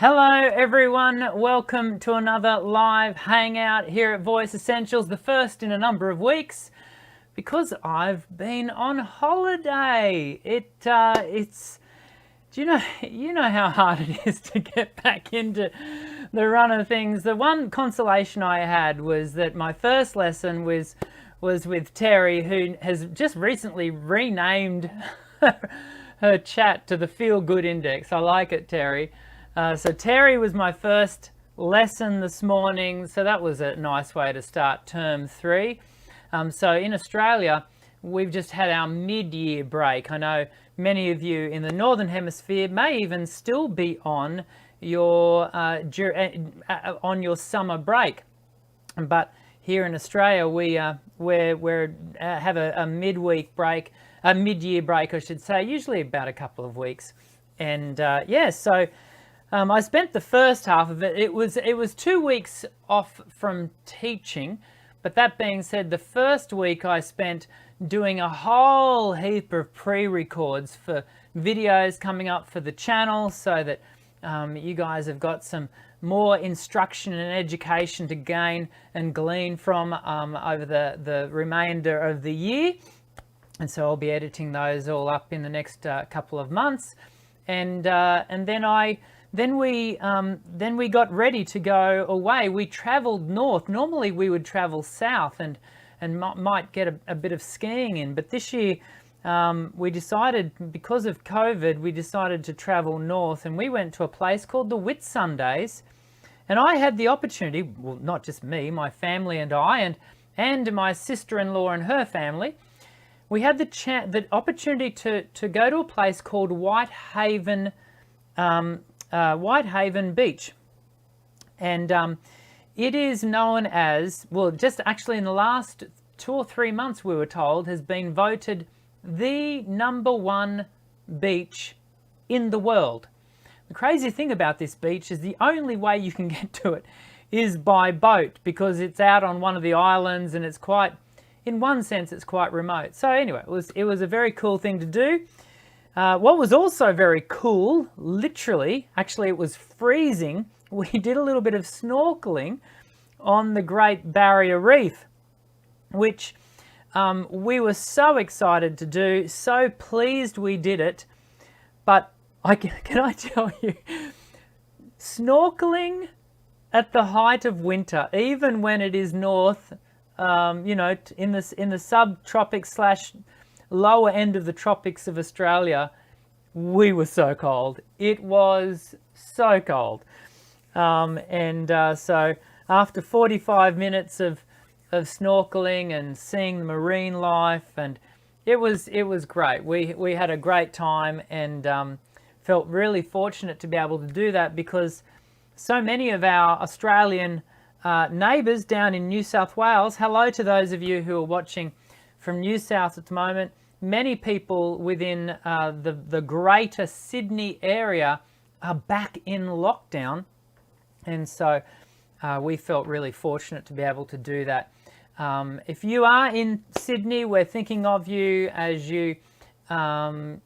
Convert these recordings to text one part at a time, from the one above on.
Hello everyone, welcome to another live hangout here at Voice Essentials, the first in a number of weeks, because I've been on holiday. It's you know how hard it is to get back into the run of things. The one consolation I had was that my first lesson was with Terry, who has just recently renamed her chat to the Feel Good Index. I like it, Terry. So Terry was my first lesson this morning, so that was a nice way to start term 3. So in Australia, we've just had our mid-year break. I know many of you in the Northern Hemisphere may even still be on your summer break, but here in Australia we have a midweek break, a mid-year break, I should say, usually about a couple of weeks, and so. I spent the first half of it. It was 2 weeks off from teaching, but that being said, the first week I spent doing a whole heap of pre-records for videos coming up for the channel, so that you guys have got some more instruction and education to gain and glean from over the remainder of the year. And so I'll be editing those all up in the next couple of months, and then we got ready to go away. We travelled north. Normally we would travel south and might get a bit of skiing in, but this year we decided, because of COVID, we decided to travel north, and we went to a place called the Whitsundays. And I had the opportunity, well, not just me, my family and I, and my sister-in-law and her family, we had the opportunity to go to a place called Whitehaven Beach, and it is known as, well, just actually in the last 2 or 3 months, we were told, has been voted the #1 beach in the world. The crazy thing about this beach is the only way you can get to it is by boat, because it's out on one of the islands, and it's quite, in one sense, it's quite remote. So anyway, it was a very cool thing to do. What was also very cool, literally, actually it was freezing, we did a little bit of snorkeling on the Great Barrier Reef, which we were so excited to do, so pleased we did it. But can I tell you, snorkeling at the height of winter, even when it is north, in the subtropics / lower end of the tropics of Australia, we were so cold. It was so cold. So after 45 minutes of snorkeling and seeing the marine life, and it was great. We had a great time, and felt really fortunate to be able to do that, because so many of our Australian neighbours down in New South Wales, hello to those of you who are watching from New South at the moment, many people within the greater Sydney area are back in lockdown, and so we felt really fortunate to be able to do that. If you are in Sydney, we're thinking of you as you've been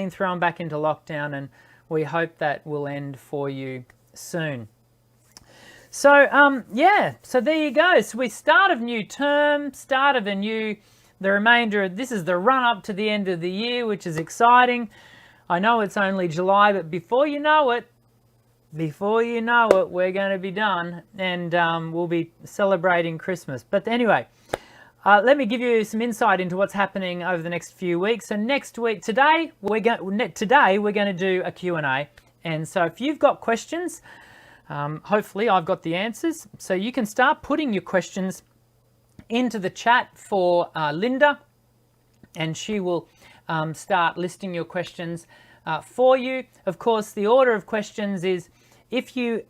thrown back into lockdown, and we hope that will end for you soon. So so there you go. So we start of new term, start of the remainder. This is the run up to the end of the year, which is exciting. I know it's only July, but before you know it, we're going to be done, and we'll be celebrating Christmas. But anyway, let me give you some insight into what's happening over the next few weeks. So today we're going to do a Q&A, and so if you've got questions, hopefully I've got the answers, so you can start putting your questions into the chat for Linda, and she will start listing your questions for you. Of course, the order of questions is, if you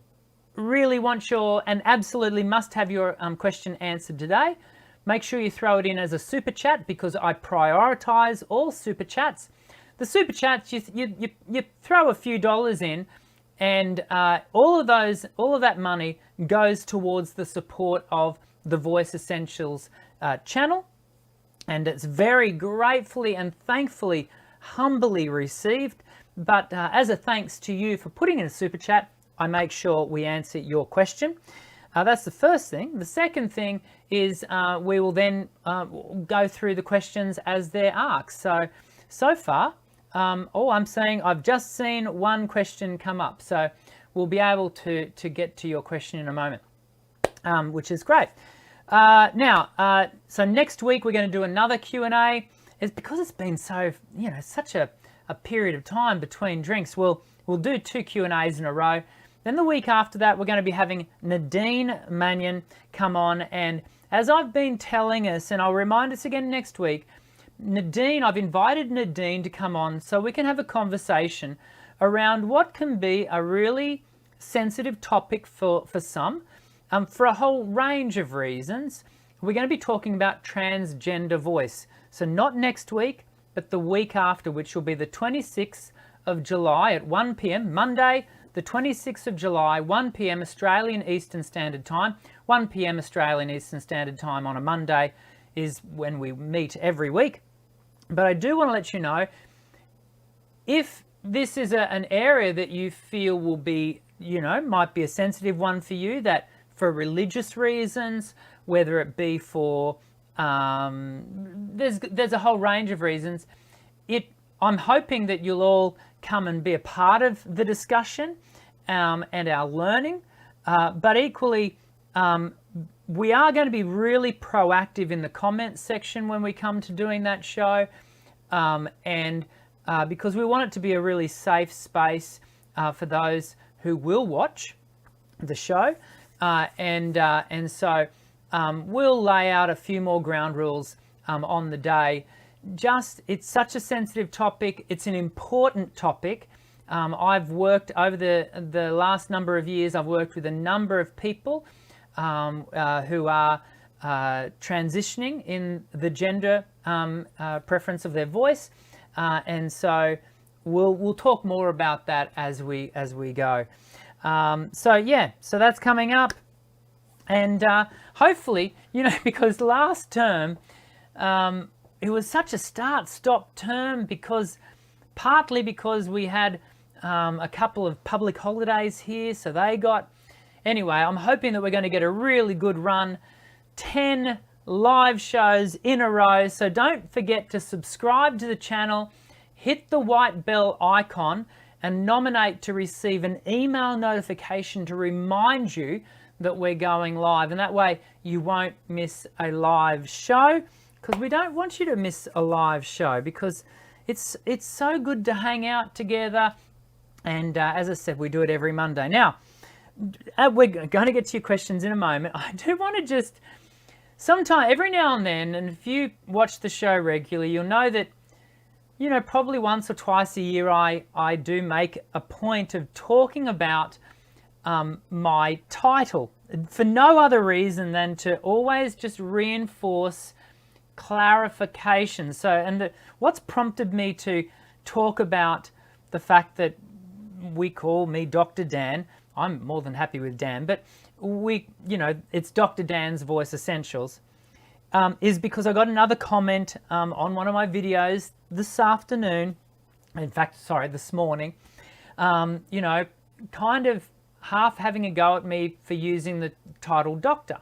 really want and absolutely must have your question answered today, make sure you throw it in as a super chat, because I prioritize all super chats. The super chats, you throw a few dollars in, and all of that money goes towards the support of the Voice Essentials channel, and it's very gratefully and thankfully, humbly received. But as a thanks to you for putting in a super chat, I make sure we answer your question. That's the first thing. The second thing is we will then go through the questions as they're asked. So far, I'm saying I've just seen one question come up. So we'll be able to get to your question in a moment, which is great. So next week we're going to do another Q&A. It's because it's been so, such a period of time between drinks. We'll do 2 Q&As in a row. Then the week after that, we're going to be having Nadine Mannion come on. And as I've been telling us, and I'll remind us again next week, I've invited Nadine to come on so we can have a conversation around what can be a really sensitive topic for some, for a whole range of reasons. We're going to be talking about transgender voice. So not next week, but the week after, which will be the 26th of July at 1 p.m, Monday, the 26th of July, 1 p.m. Australian Eastern Standard Time. 1 p.m. Australian Eastern Standard Time on a Monday is when we meet every week. But I do want to let you know, if this is an area that you feel will be, might be a sensitive one for you, that for religious reasons, whether it be for, there's a whole range of reasons. I'm hoping that you'll all come and be a part of the discussion and our learning, but equally, we are going to be really proactive in the comments section when we come to doing that show, because we want it to be a really safe space for those who will watch the show, and so we'll lay out a few more ground rules on the day. It's such a sensitive topic. It's an important topic. I've worked over the last number of years, I've worked with a number of people who are transitioning in the gender preference of their voice, and so we'll talk more about that as we go. So that's coming up, and hopefully, because last term it was such a start-stop term, partly because we had a couple of public holidays here, so anyway, I'm hoping that we're going to get a really good run, 10 live shows in a row. So don't forget to subscribe to the channel, hit the white bell icon, and nominate to receive an email notification to remind you that we're going live. And that way you won't miss a live show, because we don't want you to miss a live show, because it's so good to hang out together. And as I said, we do it every Monday. Now, we're going to get to your questions in a moment. I do want to just, every now and then, and if you watch the show regularly, you'll know that, probably once or twice a year, I do make a point of talking about my title, for no other reason than to always just reinforce clarification. What's prompted me to talk about the fact that we call me Dr. Dan. I'm more than happy with Dan, but it's Dr. Dan's Voice Essentials, is because I got another comment on one of my videos this afternoon, this morning, kind of half having a go at me for using the title doctor.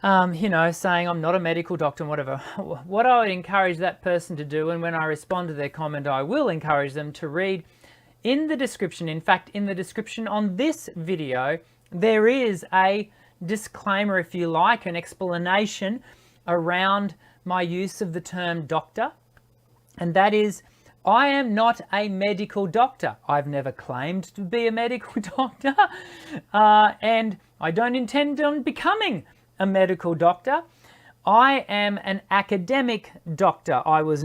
Saying I'm not a medical doctor and whatever. What I would encourage that person to do, and when I respond to their comment, I will encourage them to read in the description. In fact, in the description on this video, there is a disclaimer, if you like, an explanation around my use of the term doctor. And that is, I am not a medical doctor. I've never claimed to be a medical doctor, and I don't intend on becoming a medical doctor. I am an academic doctor. I was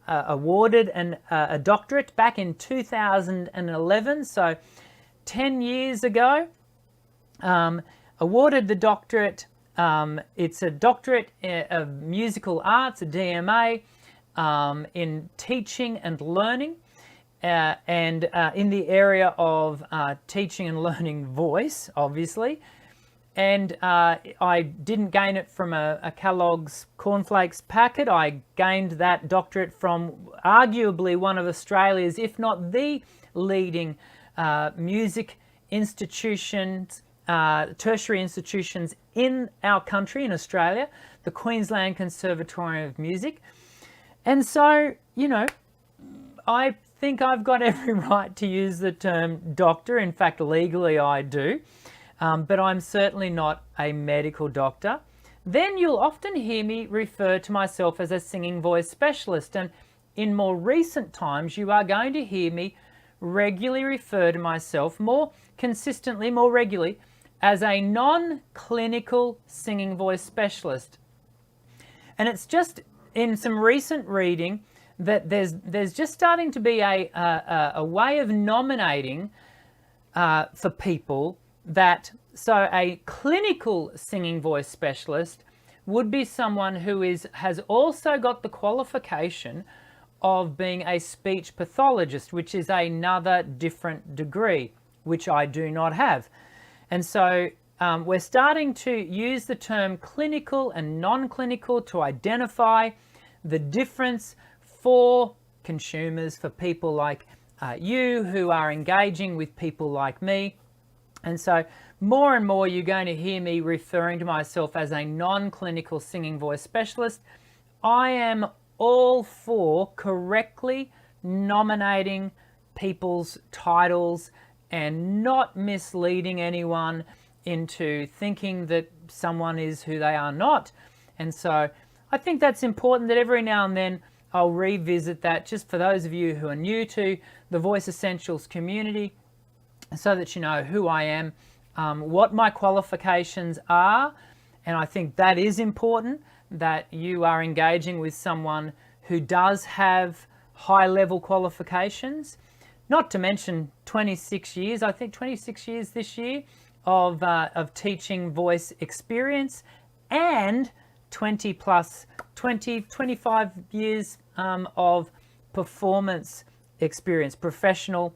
awarded a doctorate back in 2011, so 10 years ago. Awarded the doctorate. It's a doctorate of musical arts, a DMA, in teaching and learning, and in the area of teaching and learning voice, obviously. And I didn't gain it from a Kellogg's cornflakes packet. I gained that doctorate from arguably one of Australia's, if not the leading music institutions, tertiary institutions in our country, in Australia, the Queensland Conservatorium of Music. And so, you know, I think I've got every right to use the term doctor. In fact, legally I do. But I'm certainly not a medical doctor. Then you'll often hear me refer to myself as a singing voice specialist. And in more recent times, you are going to hear me regularly refer to myself more consistently, more regularly, as a non-clinical singing voice specialist. And it's just in some recent reading that there's just starting to be a way of nominating for people that, so a clinical singing voice specialist would be someone who has also got the qualification of being a speech pathologist, which is another different degree, which I do not have. And so we're starting to use the term clinical and non-clinical to identify the difference for consumers, for people like you who are engaging with people like me. And so more and more you're going to hear me referring to myself as a non-clinical singing voice specialist. I am all for correctly nominating people's titles and not misleading anyone into thinking that someone is who they are not. And so I think that's important that every now and then I'll revisit that, just for those of you who are new to the Voice Essentials community, so that you know who I am, what my qualifications are. And I think that is important, that you are engaging with someone who does have high-level qualifications, not to mention 26 years, I think 26 years this year of teaching voice experience, and 25 years of performance experience, professional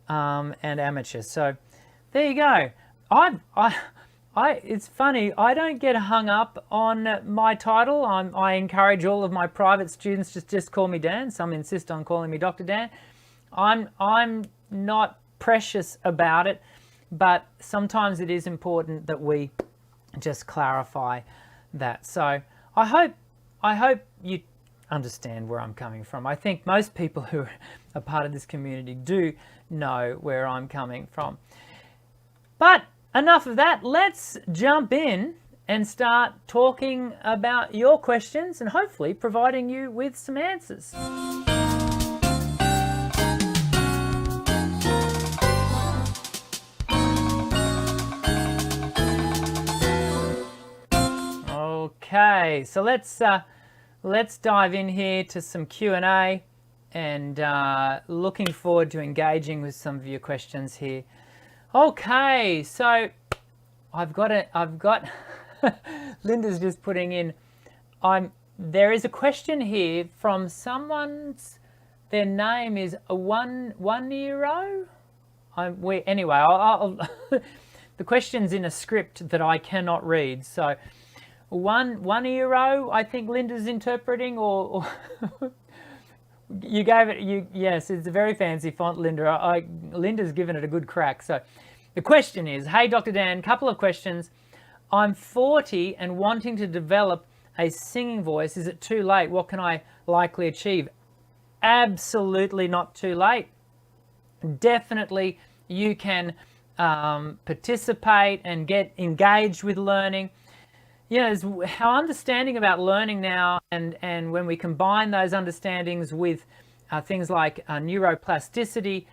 and amateur. So there you go. It's funny, I don't get hung up on my title. I encourage all of my private students to just call me Dan. Some insist on calling me Dr. Dan. I'm not precious about it, but sometimes it is important that we just clarify that. So I hope you understand where I'm coming from. I think most people who are part of this community do know where I'm coming from. But enough of that. Let's jump in and start talking about your questions and hopefully providing you with some answers. Okay, so let's dive in here to some Q&A, and looking forward to engaging with some of your questions here. Okay, so I've got Linda's just putting in, there is a question here from someone's, their name is a one year old. Anyway, I'll the question's in a script that I cannot read, so one year old, I think Linda's interpreting, or you gave it, yes, it's a very fancy font, Linda. Linda's given it a good crack. So the question is, hey, Dr. Dan, couple of questions. I'm 40 and wanting to develop a singing voice. Is it too late? What can I likely achieve? Absolutely not too late. Definitely you can participate and get engaged with learning. You know, our understanding about learning now, and when we combine those understandings with things like neuroplasticity,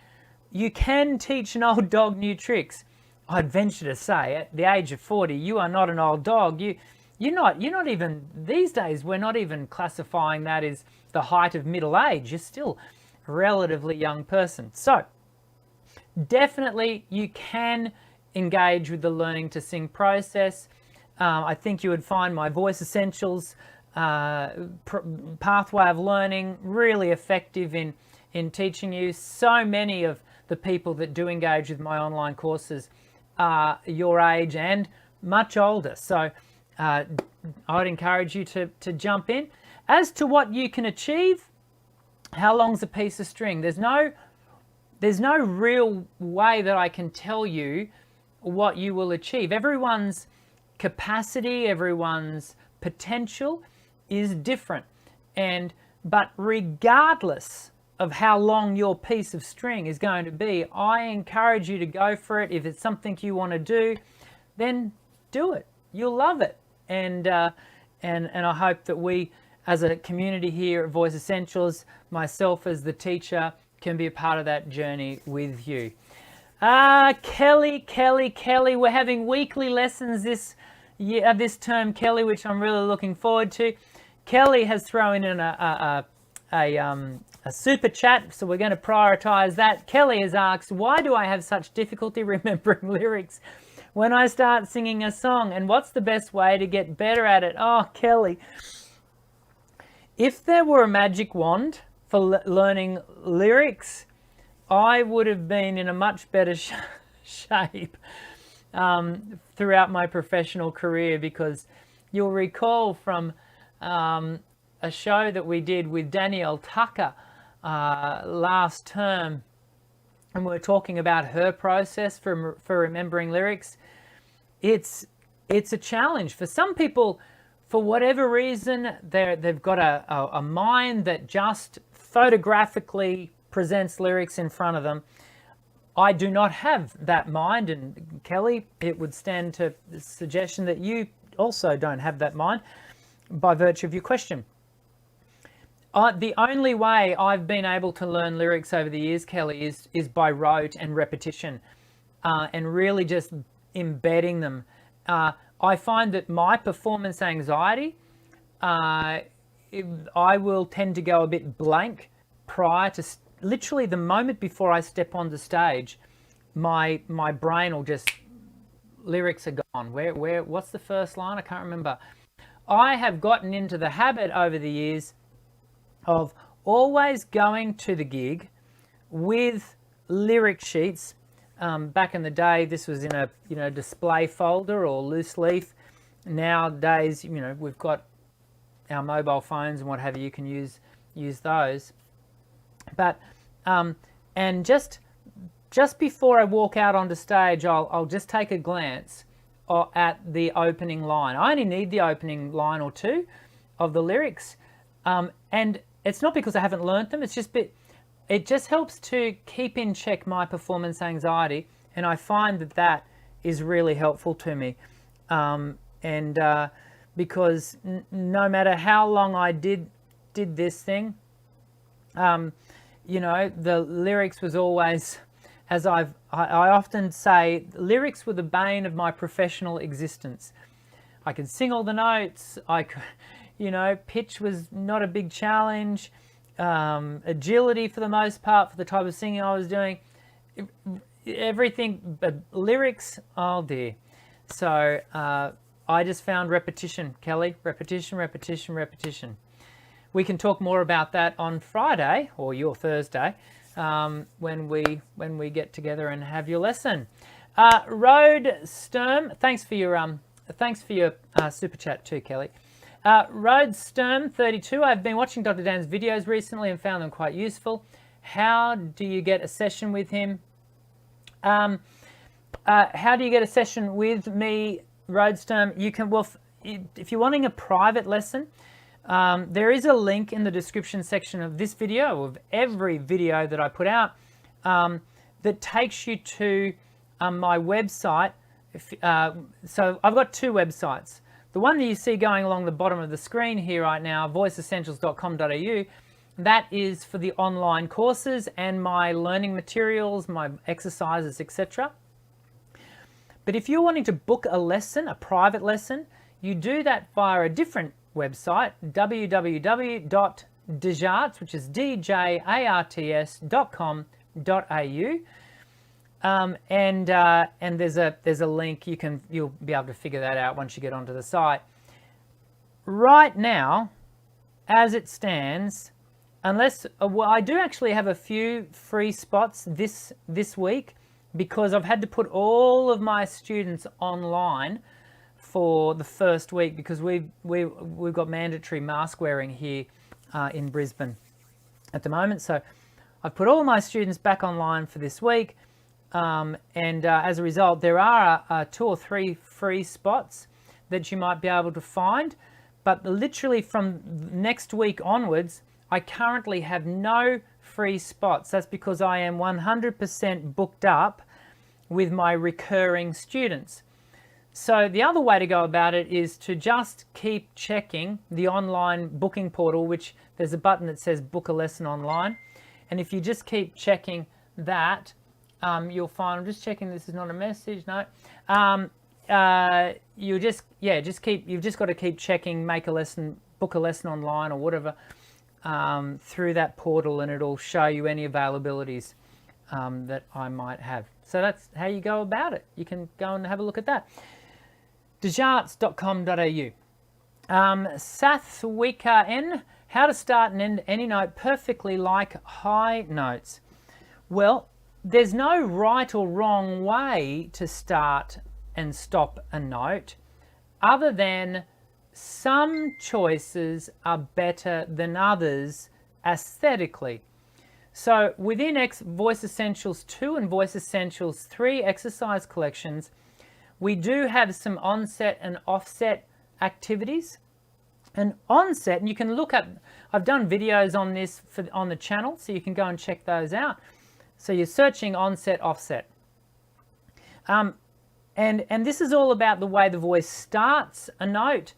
you can teach an old dog new tricks. I'd venture to say, at the age of 40, you are not an old dog. You're not even, these days, we're not even classifying that as the height of middle age. You're still a relatively young person. So definitely you can engage with the learning to sing process. I think you would find my Voice Essentials pathway of learning really effective in teaching you. So many of the people that do engage with my online courses are your age and much older. So I'd encourage you to jump in. As to what you can achieve, how long's a piece of string? There's no real way that I can tell you what you will achieve. Everyone's capacity, everyone's potential is different. But regardless of how long your piece of string is going to be, I encourage you to go for it. If it's something you want to do, then do it. You'll love it. And I hope that we, as a community here at Voice Essentials, myself as the teacher, can be a part of that journey with you. Kelly, we're having weekly lessons this term, Kelly, which I'm really looking forward to. Kelly has thrown in a super chat, so we're going to prioritize that. Kelly has asked, why do I have such difficulty remembering lyrics when I start singing a song, and what's the best way to get better at it? Oh, Kelly, if there were a magic wand for learning lyrics, I would have been in a much better shape throughout my professional career, because you'll recall from a show that we did with Danielle Tucker last term, and we're talking about her process for remembering lyrics. It's a challenge for some people. For whatever reason, they've got a mind that just photographically presents lyrics in front of them. I do not have that mind, and Kelly, it would stand to the suggestion that you also don't have that mind by virtue of your question. The only way I've been able to learn lyrics over the years, Kelly, is by rote and repetition, and really just embedding them. I find that my performance anxiety, I will tend to go a bit blank prior to literally the moment before I step on the stage. My brain will just, lyrics are gone. What's the first line? I can't remember. I have gotten into the habit over the years of always going to the gig with lyric sheets. Back in the day, this was in a display folder or loose leaf. Nowadays, we've got our mobile phones and what have you. You can use those. But and just before I walk out onto stage, I'll just take a glance at the opening line. I only need the opening line or two of the lyrics, and it's not because I haven't learnt them. It's just it just helps to keep in check my performance anxiety, and I find that is really helpful to me. Because no matter how long I did this thing, the lyrics was always, as I often say, lyrics were the bane of my professional existence. I could sing all the notes. I could, pitch was not a big challenge. Agility for the most part for the type of singing I was doing. Everything, but lyrics, oh dear. So I just found repetition, Kelly. Repetition. We can talk more about that on Friday or your Thursday when we get together and have your lesson. Road Sturm, thanks for your super chat too, Kelly. Road Sturm 32. I've been watching Dr. Dan's videos recently and found them quite useful. How do you get a session with him? How do you get a session with me, Road Sturm? You can, if you're wanting a private lesson, there is a link in the description section of this video, of every video that I put out, that takes you to my website. So I've got two websites. The one that you see going along the bottom of the screen here right now, voiceessentials.com.au, that is for the online courses and my learning materials, my exercises, etc. But if you're wanting to book a lesson, a private lesson, you do that via a different website, www.djarts, which is djarts.com.au. And there's a link. You'll be able to figure that out once you get onto the site. Right now, as it stands, unless I do actually have a few free spots this week, because I've had to put all of my students online for the first week because we've got mandatory mask wearing here in Brisbane at the moment. So I've put all my students back online for this week, and as a result, there are 2 or 3 free spots that you might be able to find. But literally from next week onwards, I currently have no free spots. That's because I am 100% booked up with my recurring students. So the other way to go about it is to just keep checking the online booking portal, which there's a button that says book a lesson online. And if you just keep checking that, you'll find, I'm just checking this is not a message, no. You've just got to keep checking, book a lesson online or whatever through that portal, and it'll show you any availabilities that I might have. So that's how you go about it. You can go and have a look at that. Desjarts.com.au. Sathwika N, how to start and end any note perfectly like high notes. Well, there's no right or wrong way to start and stop a note, other than some choices are better than others aesthetically. So within Voice Essentials 2 and Voice Essentials 3 exercise collections, we do have some onset and offset activities. And onset, and you can look at, I've done videos on this on the channel, so you can go and check those out. So you're searching onset, offset. And this is all about the way the voice starts a note,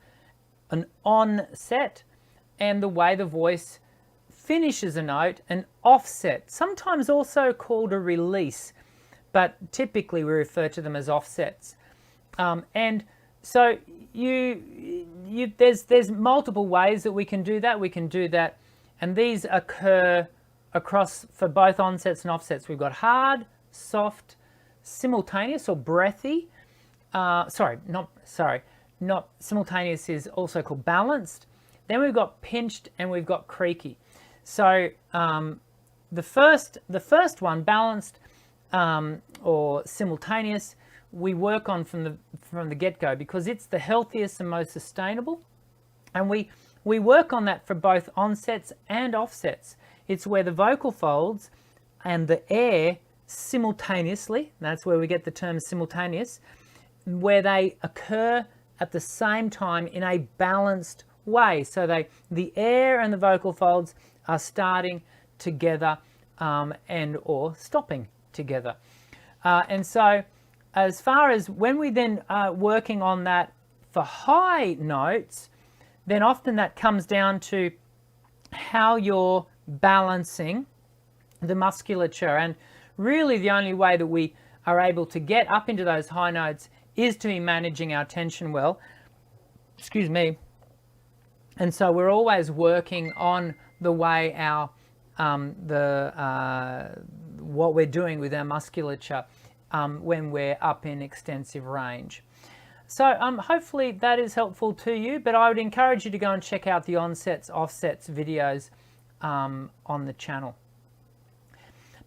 an onset, and the way the voice finishes a note, an offset, sometimes also called a release, but typically we refer to them as offsets. And so there's multiple ways that we can do that. We can do that, and these occur across for both onsets and offsets. We've got hard, soft, simultaneous or breathy. Not simultaneous is also called balanced. Then we've got pinched and we've got creaky. So the first one, balanced or simultaneous, we work on from the get-go because it's the healthiest and most sustainable, and we work on that for both onsets and offsets. It's where the vocal folds and the air simultaneously, that's where we get the term simultaneous, where they occur at the same time in a balanced way. So the air and the vocal folds are starting together and or stopping together. And so as far as when we then are working on that for high notes, then often that comes down to how you're balancing the musculature. And really the only way that we are able to get up into those high notes is to be managing our tension well. Excuse me. And so we're always working on the way our what we're doing with our musculature when we're up in extensive range. So hopefully that is helpful to you, but I would encourage you to go and check out the onsets, offsets videos on the channel.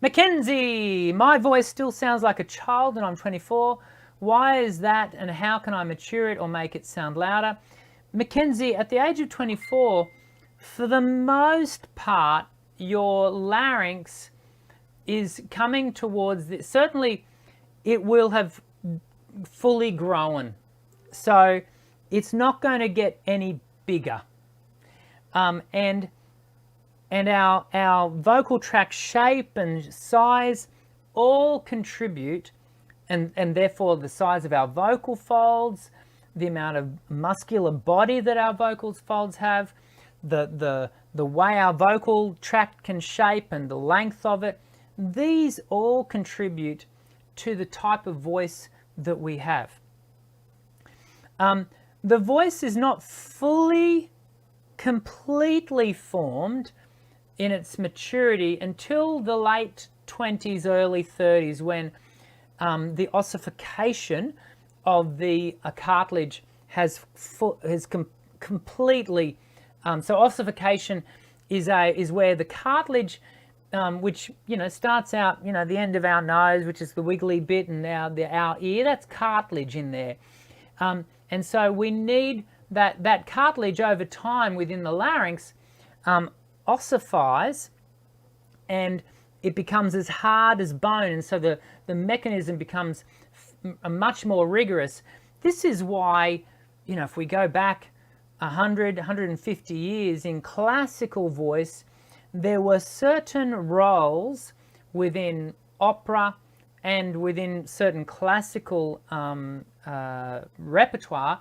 Mackenzie, my voice still sounds like a child and I'm 24. Why is that, and how can I mature it or make it sound louder? Mackenzie, at the age of 24, for the most part, your larynx is coming towards this. Certainly, it will have fully grown. So it's not going to get any bigger. And our vocal tract shape and size all contribute, and therefore the size of our vocal folds, the amount of muscular body that our vocal folds have, the way our vocal tract can shape and the length of it, these all contribute to the type of voice that we have. The voice is not fully, completely formed in its maturity until the late 20s, early 30s, when the ossification of the cartilage has completely. So ossification is where the cartilage, which starts out the end of our nose, which is the wiggly bit, and now our ear, that's cartilage in there. And so we need that cartilage over time within the larynx ossifies, and it becomes as hard as bone, and so the mechanism becomes much more rigorous. This is why, if we go back 100, 150 years in classical voice, there were certain roles within opera and within certain classical repertoire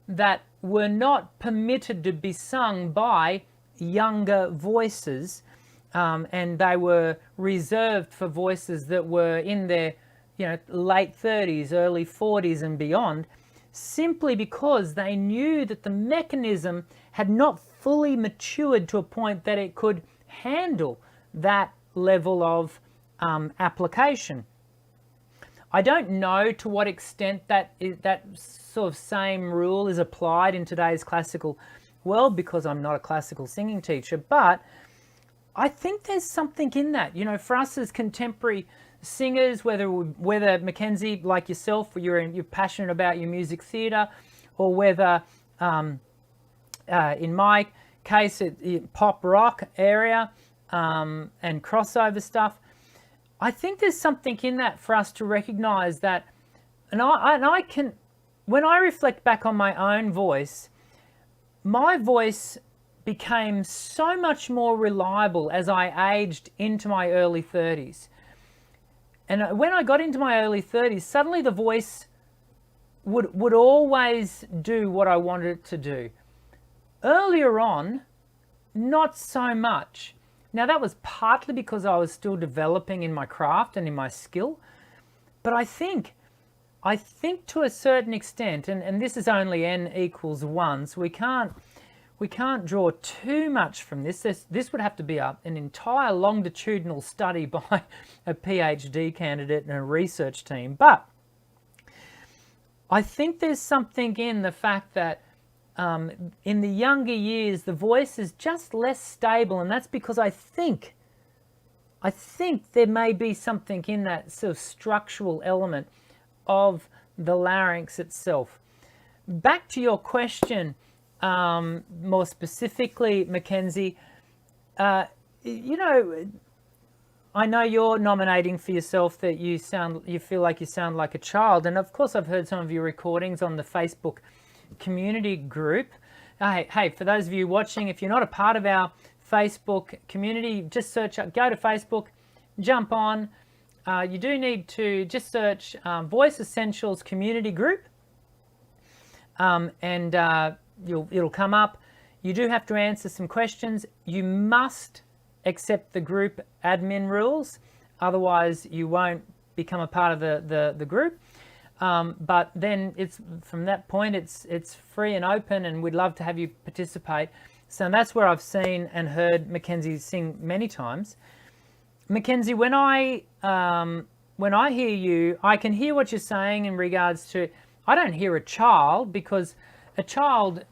that were not permitted to be sung by younger voices, and they were reserved for voices that were in their late 30s, early 40s and beyond, simply because they knew that the mechanism had not fully matured to a point that it could handle that level of application. I don't know to what extent that sort of same rule is applied in today's classical world, because I'm not a classical singing teacher, but I think there's something in that. For us as contemporary singers, whether Mackenzie, like yourself, you're passionate about your music theatre, or whether in my case pop rock area and crossover stuff, I think there's something in that for us to recognize that, and I can, when I reflect back on my own voice, my voice became so much more reliable as I aged into my early 30s. And when I got into my early 30s, suddenly the voice would always do what I wanted it to do. Earlier on, not so much. Now, that was partly because I was still developing in my craft and in my skill, but I think to a certain extent, and this is only n equals 1, so we can't draw too much from this. This would have to be an entire longitudinal study by a PhD candidate and a research team. But I think there's something in the fact that in the younger years, the voice is just less stable, and that's because I think there may be something in that sort of structural element of the larynx itself. Back to your question, more specifically, Mackenzie, I know you're nominating for yourself that you feel like you sound like a child, and of course I've heard some of your recordings on the Facebook community group. Hey, for those of you watching, if you're not a part of our Facebook community, just go to Facebook, jump on. You do need to just search Voice Essentials Community Group, and it'll come up. You do have to answer some questions. You must accept the group admin rules, otherwise you won't become a part of the group. But then it's from that point it's free and open, and we'd love to have you participate. So that's where I've seen and heard Mackenzie sing many times. Mackenzie, when I hear you, I can hear what you're saying in regards to, I don't hear a child, because a child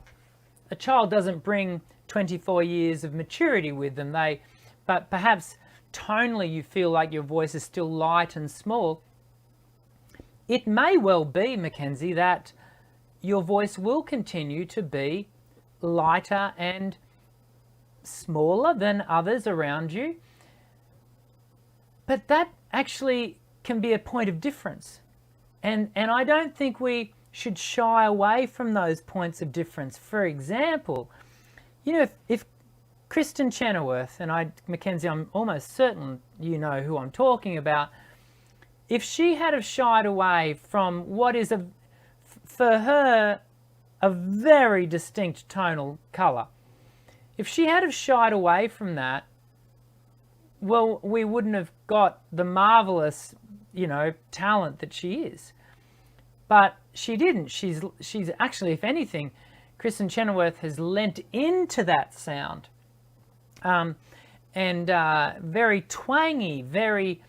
doesn't bring 24 years of maturity with them. But perhaps tonally you feel like your voice is still light and small. It may well be, Mackenzie, that your voice will continue to be lighter and smaller than others around you. But that actually can be a point of difference. And I don't think we should shy away from those points of difference. For example, if Kristen Chenoweth, and Mackenzie, I'm almost certain you know who I'm talking about, if she had have shied away from what is for her a very distinct tonal colour, if she had have shied away from that, well, we wouldn't have got the marvellous, talent that she is. But she didn't. She's actually, if anything, Kristen Chenoweth has lent into that sound, and very twangy, very,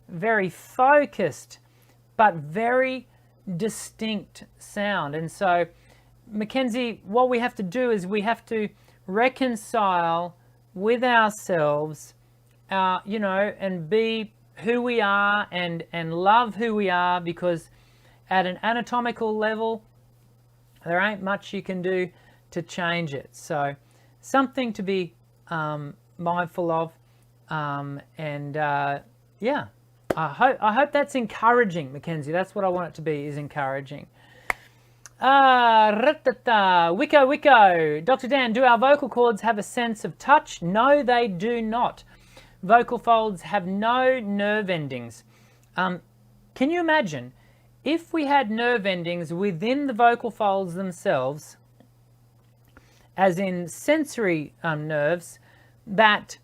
very focused, but very distinct sound. And so, Mackenzie, what we have to do is we have to reconcile with ourselves, and be who we are and love who we are, because at an anatomical level, there ain't much you can do to change it. So something to be mindful of. Yeah, I hope that's encouraging, Mackenzie. That's what I want it to be, is encouraging. Wicco. Dr. Dan, do our vocal cords have a sense of touch? No, they do not. Vocal folds have no nerve endings. Can you imagine if we had nerve endings within the vocal folds themselves, as in sensory nerves, that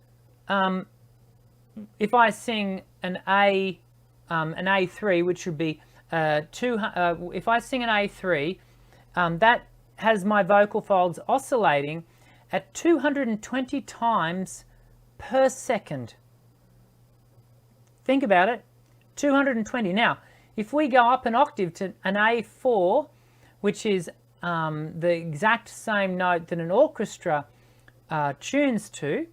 if I sing an A3, which would be if I sing an A3, that has my vocal folds oscillating at 220 times per second. Think about it, 220. Now, if we go up an octave to an A4, which is the exact same note that an orchestra tunes to,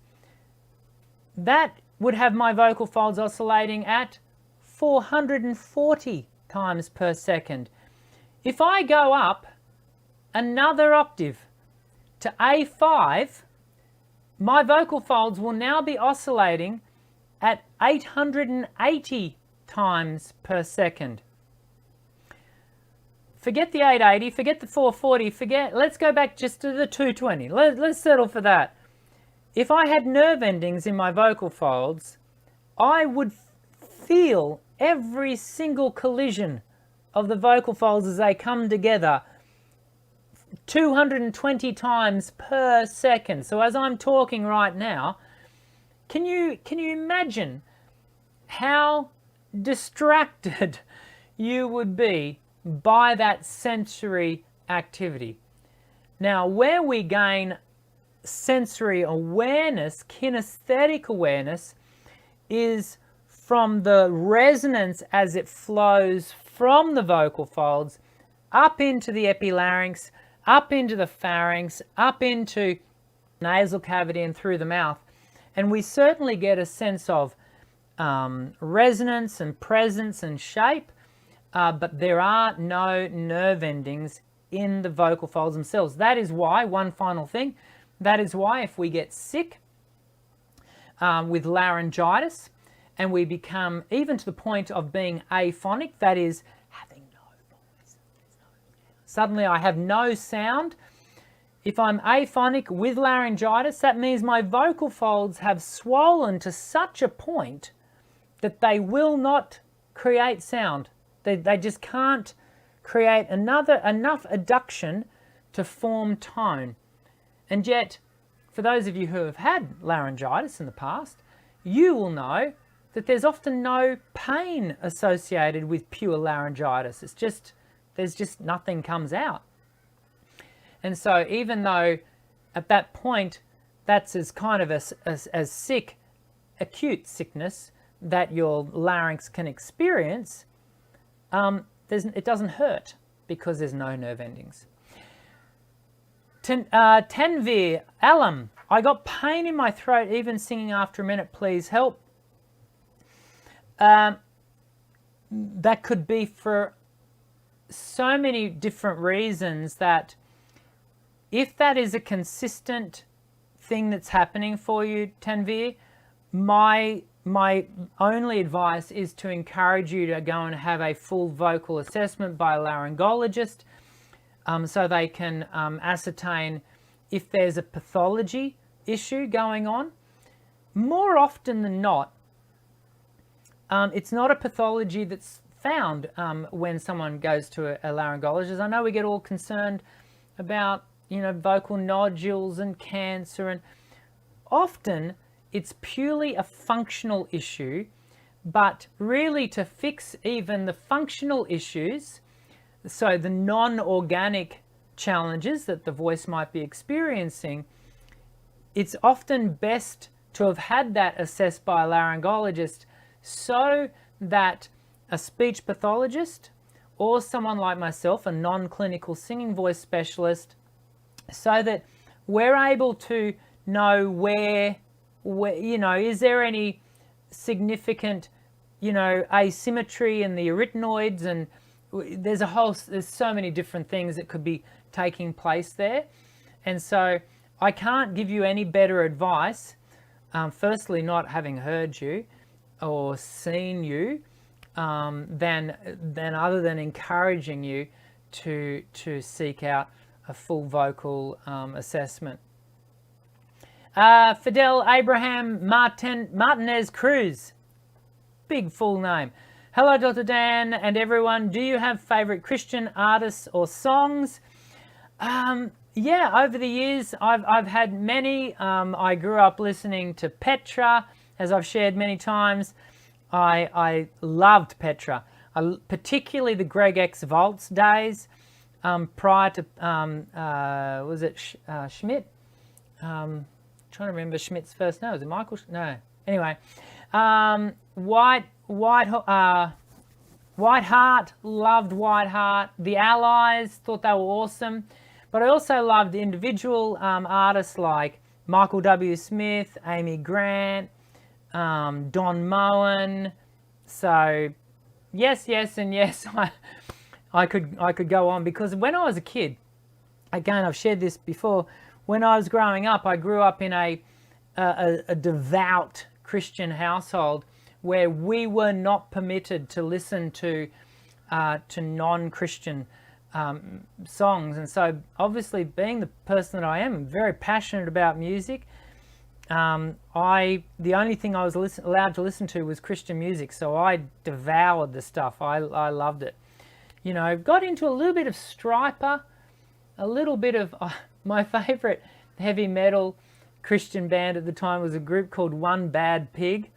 that would have my vocal folds oscillating at 440 times per second. If I go up another octave to A5, my vocal folds will now be oscillating at 880 times per second. Forget the 880, forget the 440, let's go back just to the 220. Let's settle for that. If I had nerve endings in my vocal folds, I would feel every single collision of the vocal folds as they come together 220 times per second. So as I'm talking right now, can you imagine how distracted you would be by that sensory activity? Now, where we gain sensory awareness, kinesthetic awareness, is from the resonance as it flows from the vocal folds up into the epilarynx, up into the pharynx, up into nasal cavity and through the mouth. And we certainly get a sense of resonance and presence and shape, but there are no nerve endings in the vocal folds themselves. That is why, one final thing, that is why if we get sick with laryngitis and we become even to the point of being aphonic, that is having no voice, suddenly I have no sound. If I'm aphonic with laryngitis, that means my vocal folds have swollen to such a point that they will not create sound. They just can't create enough adduction to form tone. And yet, for those of you who have had laryngitis in the past, you will know that there's often no pain associated with pure laryngitis. There's just nothing comes out. And so even though at that point that's as kind of as sick, acute sickness that your larynx can experience, it doesn't hurt because there's no nerve endings. Tanvir, Alam, I got pain in my throat even singing after a minute, please help. That could be for so many different reasons, that if that is a consistent thing that's happening for you, Tanvir, my only advice is to encourage you to go and have a full vocal assessment by a laryngologist, so they can ascertain if there's a pathology issue going on. More often than not, it's not a pathology that's found when someone goes to a laryngologist. I know we get all concerned about, vocal nodules and cancer, and often it's purely a functional issue. But really, to fix even the functional issues, so the non-organic challenges that the voice might be experiencing, it's often best to have had that assessed by a laryngologist, so that a speech pathologist or someone like myself, a non-clinical singing voice specialist, so that we're able to know where is there any significant, asymmetry in the arytenoids, and there's so many different things that could be taking place there. And so I can't give you any better advice, firstly not having heard you or seen you, than other than encouraging you to seek out a full vocal assessment. Fidel Abraham Martinez Cruz, big full name. Hello, Dr. Dan and everyone. Do you have favorite Christian artists or songs? Yeah, over the years, I've had many. I grew up listening to Petra, as I've shared many times. I loved Petra, particularly the Greg X Volts days, prior to, was it Schmidt? Trying to remember Schmidt's first name. Was it Michael? No. Anyway, Whiteheart, loved Whiteheart. The Allies, thought they were awesome. But I also loved individual artists like Michael W. Smith, Amy Grant, Don Moen. So yes, and yes, I could go on, because when I was a kid, again, I've shared this before, when I was growing up, I grew up in a devout Christian household where we were not permitted to listen to non-Christian songs. And so obviously, being the person that I am, I'm very passionate about music. The only thing I was allowed to listen to was Christian music, so I devoured the stuff. I loved it. You know, got into a little bit of Striper, a little bit of my favorite heavy metal Christian band at the time was a group called One Bad Pig.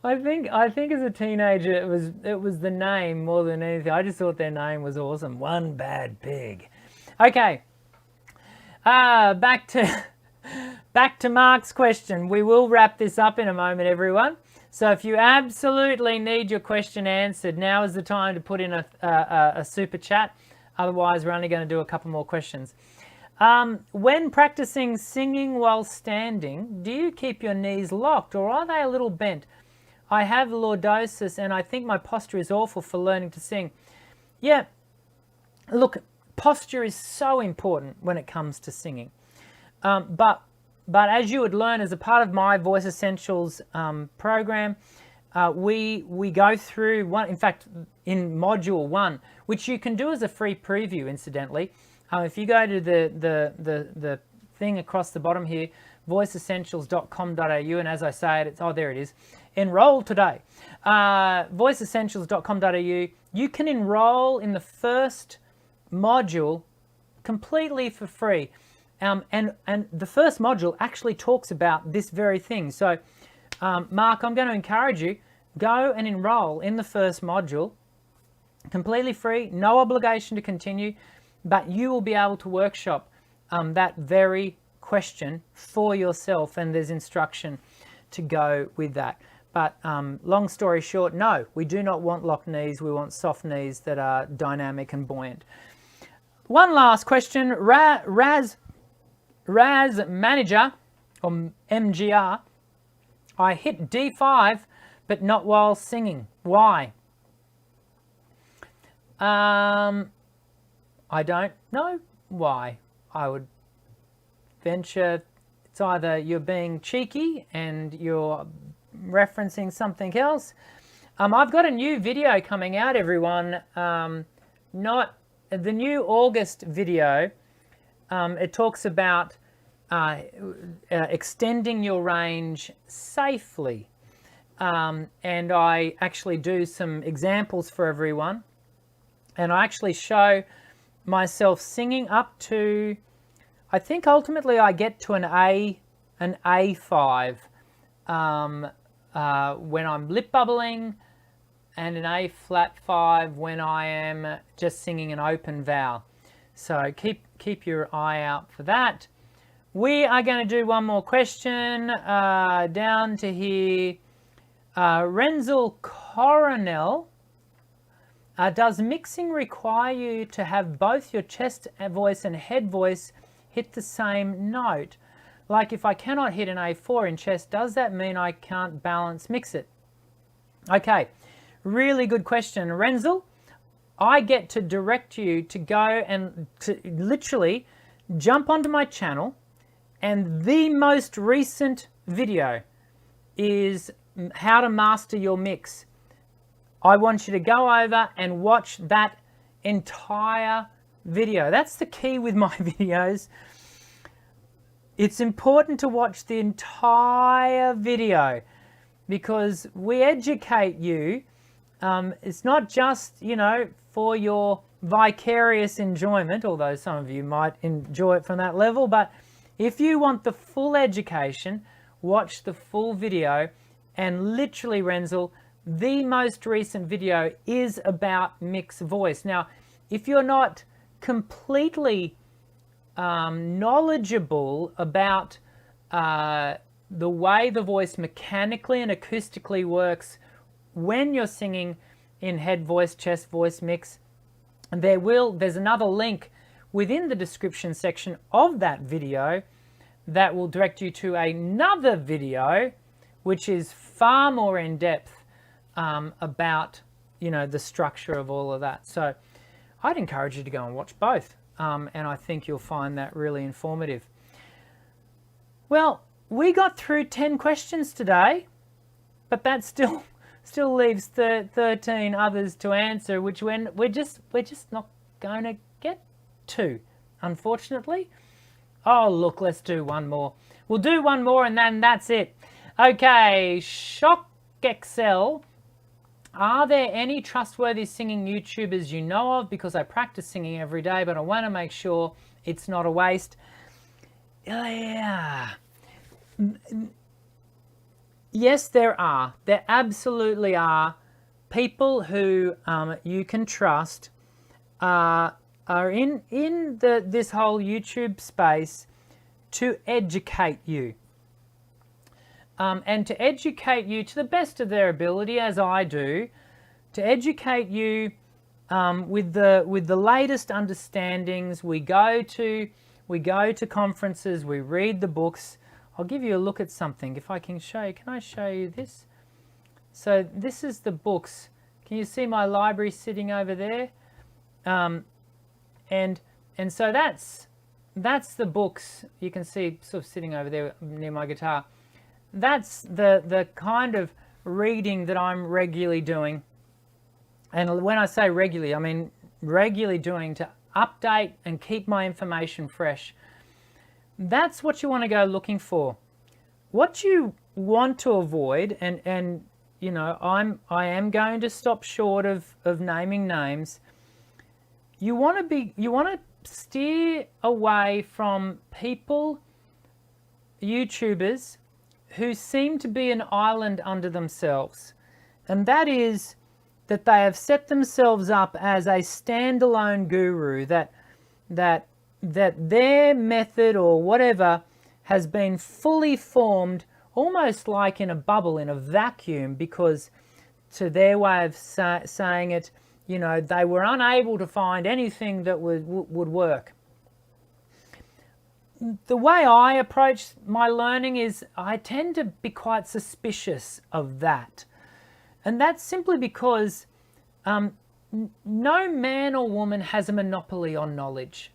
I think as a teenager it was the name more than anything. I just thought their name was awesome. One Bad Pig. Okay. Back to Mark's question. We will wrap this up in a moment, everyone. So if you absolutely need your question answered, now is the time to put in a super chat. Otherwise, we're only going to do a couple more questions. When practicing singing while standing, do you keep your knees locked or are they a little bent? I have lordosis and I think my posture is awful for learning to sing. Yeah, look, posture is so important when it comes to singing. But as you would learn as a part of my Voice Essentials program, we go through one, in fact, in module 1, which you can do as a free preview, incidentally. If you go to the thing across the bottom here, voiceessentials.com.au, and as I say it, there it is. Enroll today. Voiceessentials.com.au. You can enroll in the first module completely for free. And the first module actually talks about this very thing. So, Mark, I'm going to encourage you, go and enroll in the first module, completely free, no obligation to continue, but you will be able to workshop that very question for yourself, and there's instruction to go with that. But long story short, no, we do not want locked knees. We want soft knees that are dynamic and buoyant. One last question. Raz Manager, or MGR, I hit D5, but not while singing. Why? I don't know why. I would venture it's either you're being cheeky and you're referencing something else. I've got a new video coming out, everyone. Not the new August video. It talks about extending your range safely. And I actually do some examples for everyone. And I actually show myself singing up to, I think ultimately I get to an A5 when I'm lip bubbling, and an A flat 5 when I am just singing an open vowel. So keep your eye out for that. We are going to do one more question down to here. Renzel Coronel. Does mixing require you to have both your chest voice and head voice hit the same note? Like if I cannot hit an A4 in chest, does that mean I can't balance mix it? Okay, really good question. Renzel, I get to direct you to go and to literally jump onto my channel, and the most recent video is how to master your mix. I want you to go over and watch that entire video. That's the key with my videos. It's important to watch the entire video because we educate you. It's not just, for your vicarious enjoyment, although some of you might enjoy it from that level, but if you want the full education, watch the full video. And literally, Renzel, the most recent video is about mixed voice. Now, if you're not completely knowledgeable about the way the voice mechanically and acoustically works when you're singing in head voice, chest voice mix, there's another link within the description section of that video that will direct you to another video which is far more in depth about the structure of all of that. So I'd encourage you to go and watch both, and I think you'll find that really informative. Well, we got through 10 questions today, but that still leaves 13 others to answer, which we're just not going to get to, unfortunately. Oh, look, let's do one more. We'll do one more and then that's it. Okay, Shock Excel. Are there any trustworthy singing YouTubers you know of? Because I practice singing every day, but I want to make sure it's not a waste. Yeah. Yes, there are. There absolutely are people who you can trust are in this whole YouTube space to educate you. And to educate you to the best of their ability, as I do, to educate you with the latest understandings. We go to conferences, we read the books. I'll give you a look at something. If I can show you, can I show you this? So this is the books. Can you see my library sitting over there? And so that's the books. You can see sort of sitting over there near my guitar. That's the kind of reading that I'm regularly doing. And when I say regularly, I mean regularly doing to update and keep my information fresh. That's what you want to go looking for. What you want to avoid, and I am going to stop short of naming names. You want to steer away from people, YouTubers, who seem to be an island unto themselves. And that is that they have set themselves up as a standalone guru, that their method or whatever has been fully formed, almost like in a bubble, in a vacuum, because to their way of saying it, they were unable to find anything that would work. The way I approach my learning is I tend to be quite suspicious of that. And that's simply because no man or woman has a monopoly on knowledge.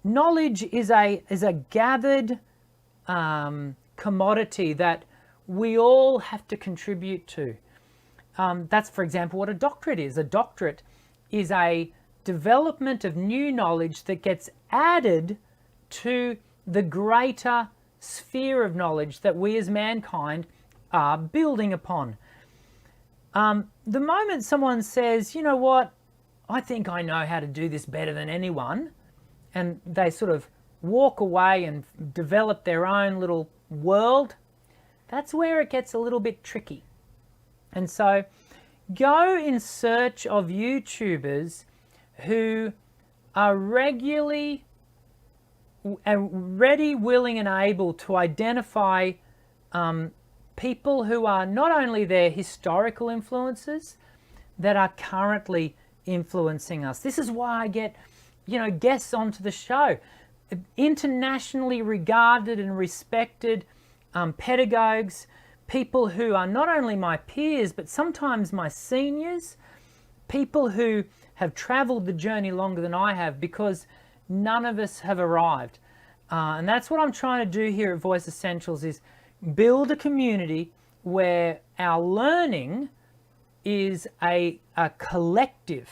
Knowledge is a gathered commodity that we all have to contribute to. That's, for example, what a doctorate is. A doctorate is a development of new knowledge that gets added to the greater sphere of knowledge that we as mankind are building upon. The moment someone says, you know what, I think I know how to do this better than anyone, and they sort of walk away and develop their own little world, that's where it gets a little bit tricky. And so go in search of YouTubers who are regularly ready, willing and able to identify people who are not only their historical influences, that are currently influencing us. This is why I get guests onto the show, internationally regarded and respected pedagogues, people who are not only my peers, but sometimes my seniors, people who have traveled the journey longer than I have, because none of us have arrived. And that's what I'm trying to do here at Voice Essentials, is build a community where our learning is a collective.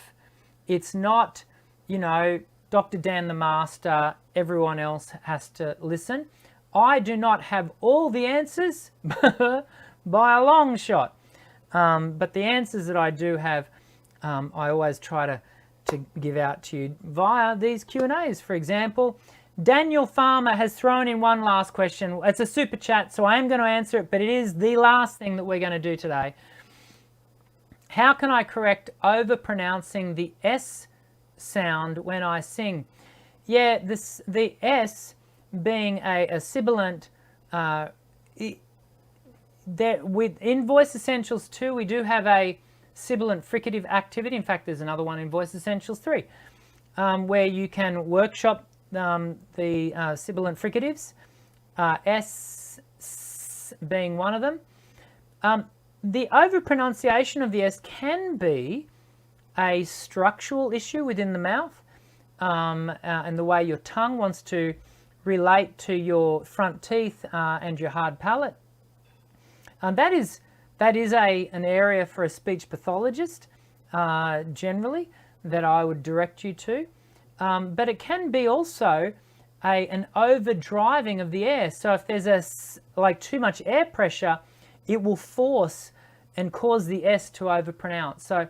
It's not, you know, Dr. Dan the Master, everyone else has to listen. I do not have all the answers by a long shot. But the answers that I do have, I always try to give out to you via these Q&As. For example, Daniel Farmer has thrown in one last question. It's a super chat, so I am going to answer it, but it is the last thing that we're going to do today. How can I correct over-pronouncing the S sound when I sing? Yeah, the S being a sibilant, in Voice Essentials 2, we do have a sibilant fricative activity. In fact, there's another one in Voice Essentials 3, where you can workshop the sibilant fricatives, S being one of them. The overpronunciation of the S can be a structural issue within the mouth, and the way your tongue wants to relate to your front teeth and your hard palate. That is an area for a speech pathologist, generally, that I would direct you to. But it can be also an overdriving of the air. So if there's too much air pressure, it will force and cause the S to overpronounce. So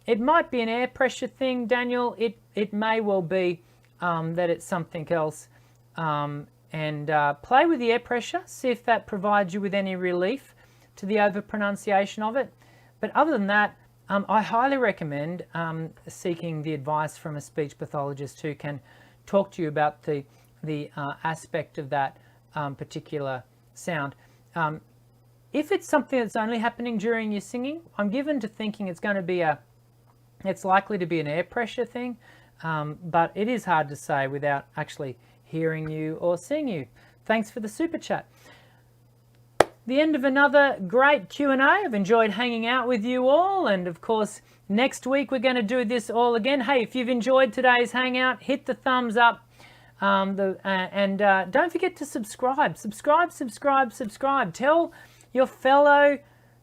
it might be an air pressure thing, Daniel. It may well be that it's something else. And play with the air pressure, see if that provides you with any relief to the overpronunciation of it. But other than that, I highly recommend seeking the advice from a speech pathologist who can talk to you about the aspect of that particular sound. If it's something that's only happening during your singing, I'm given to thinking it's likely to be an air pressure thing, but it is hard to say without actually hearing you or seeing you. Thanks for the super chat. The end of another great Q&A. I've enjoyed hanging out with you all, and of course next week we're going to do this all again. Hey, if you've enjoyed today's hangout, hit the thumbs up, and don't forget to subscribe. Tell your fellow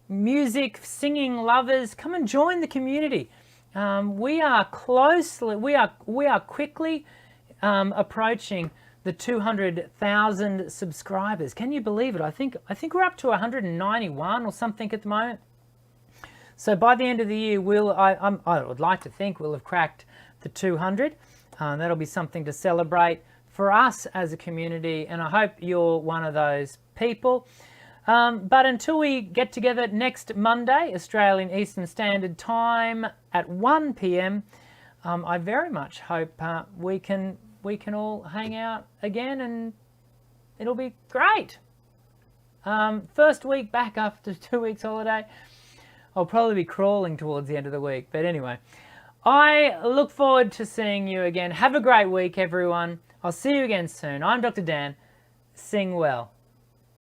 music singing lovers, come and join the community. We are quickly approaching the 200,000 subscribers. Can you believe it? I think we're up to 191 or something at the moment. So by the end of the year, I would like to think we'll have cracked the 200. That'll be something to celebrate for us as a community, and I hope you're one of those people. But until we get together next Monday, Australian Eastern Standard Time at 1 p.m, I very much hope we can all hang out again, and it'll be great. First week back after 2 weeks holiday. I'll probably be crawling towards the end of the week, but anyway, I look forward to seeing you again. Have a great week, everyone. I'll see you again soon. I'm Dr. Dan. Sing well.